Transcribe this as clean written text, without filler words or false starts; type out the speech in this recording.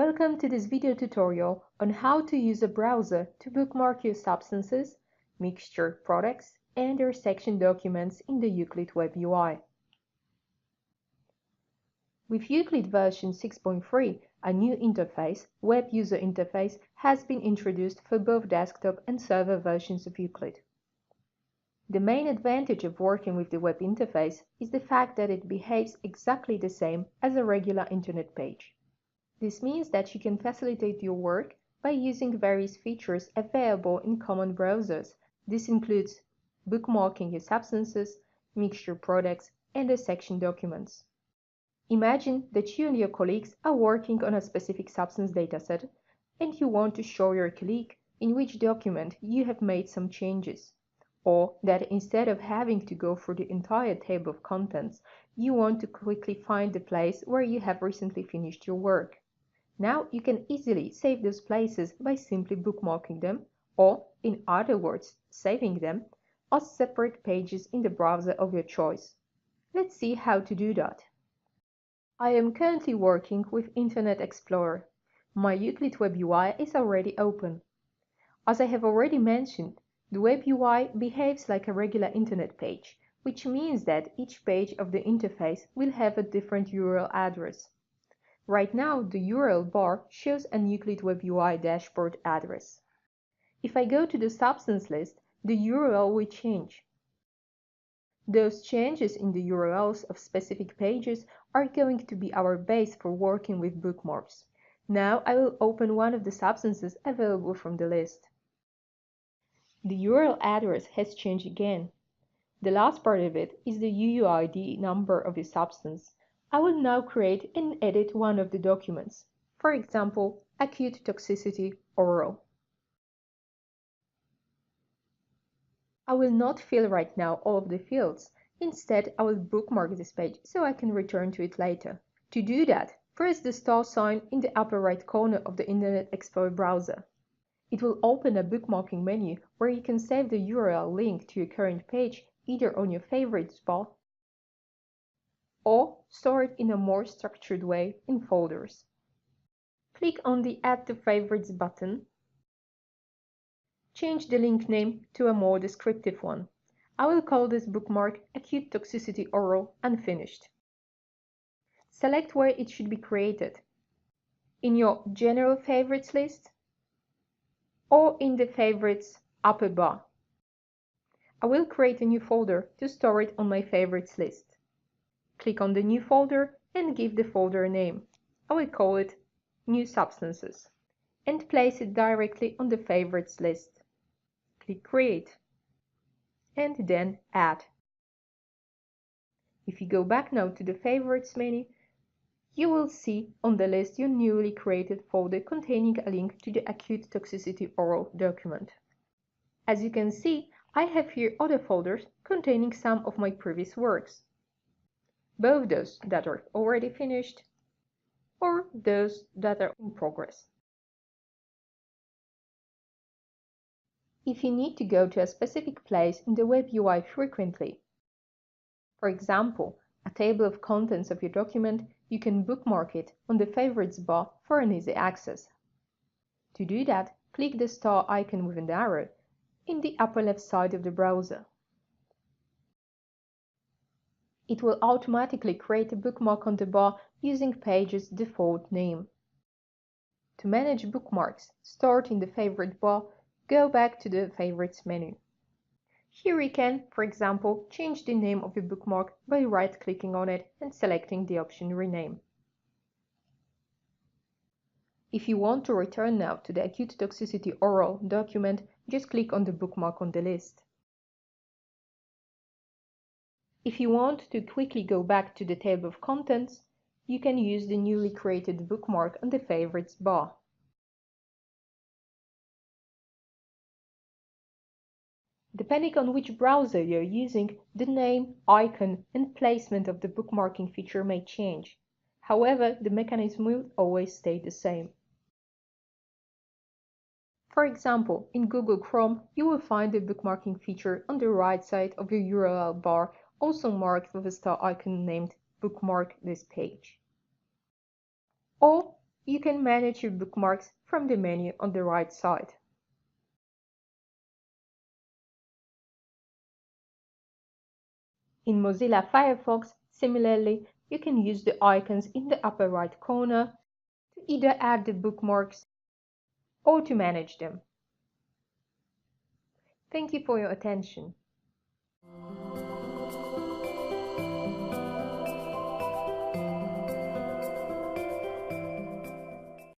Welcome to this video tutorial on how to use a browser to bookmark your substances, mixture products, and their section documents in the Euclid Web UI. With Euclid version 6.3, a new interface, Web User Interface, has been introduced for both desktop and server versions of Euclid. The main advantage of working with the web interface is the fact that it behaves exactly the same as a regular internet page. This means that you can facilitate your work by using various features available in common browsers. This includes bookmarking your substances, mixture products, and the section documents. Imagine that you and your colleagues are working on a specific substance dataset, and you want to show your colleague in which document you have made some changes, or that instead of having to go through the entire table of contents, you want to quickly find the place where you have recently finished your work. Now you can easily save those places by simply bookmarking them, or, in other words, saving them, as separate pages in the browser of your choice. Let's see how to do that. I am currently working with Internet Explorer. My Euclid Web UI is already open. As I have already mentioned, the Web UI behaves like a regular Internet page, which means that each page of the interface will have a different URL address. Right now, the URL bar shows an Euclid Web UI dashboard address. If I go to the substance list, the URL will change. Those changes in the URLs of specific pages are going to be our base for working with bookmarks. Now I will open one of the substances available from the list. The URL address has changed again. The last part of it is the UUID number of your substance. I will now create and edit one of the documents, for example, acute toxicity oral. I will not fill right now all of the fields. Instead, I will bookmark this page so I can return to it later. To do that, press the star sign in the upper right corner of the Internet Explorer browser. It will open a bookmarking menu where you can save the URL link to your current page either on your favorites bar or store it in a more structured way in folders. Click on the Add to Favorites button. Change the link name to a more descriptive one. I will call this bookmark Acute Toxicity Oral Unfinished. Select where it should be created, in your General Favorites list or in the Favorites upper bar. I will create a new folder to store it on my Favorites list. Click on the new folder and give the folder a name. I will call it New Substances and place it directly on the Favorites list. Click Create and then Add. If you go back now to the Favorites menu, you will see on the list your newly created folder containing a link to the Acute Toxicity Oral document. As you can see, I have here other folders containing some of my previous works, both those that are already finished or those that are in progress. If you need to go to a specific place in the Web UI frequently, for example, a table of contents of your document, you can bookmark it on the Favorites bar for an easy access. To do that, click the star icon with an arrow in the upper left side of the browser. It will automatically create a bookmark on the bar using Page's default name. To manage bookmarks stored in the Favorite bar, go back to the Favorites menu. Here we can, for example, change the name of your bookmark by right-clicking on it and selecting the option Rename. If you want to return now to the Acute Toxicity Oral document, just click on the bookmark on the list. If you want to quickly go back to the table of contents, you can use the newly created bookmark on the Favorites bar. Depending on which browser you're using, the name, icon, and placement of the bookmarking feature may change. However, the mechanism will always stay the same. For example, in Google Chrome, you will find the bookmarking feature on the right side of your URL bar, also marked with a star icon named Bookmark this page. Or you can manage your bookmarks from the menu on the right side. In Mozilla Firefox, similarly, you can use the icons in the upper right corner to either add the bookmarks or to manage them. Thank you for your attention.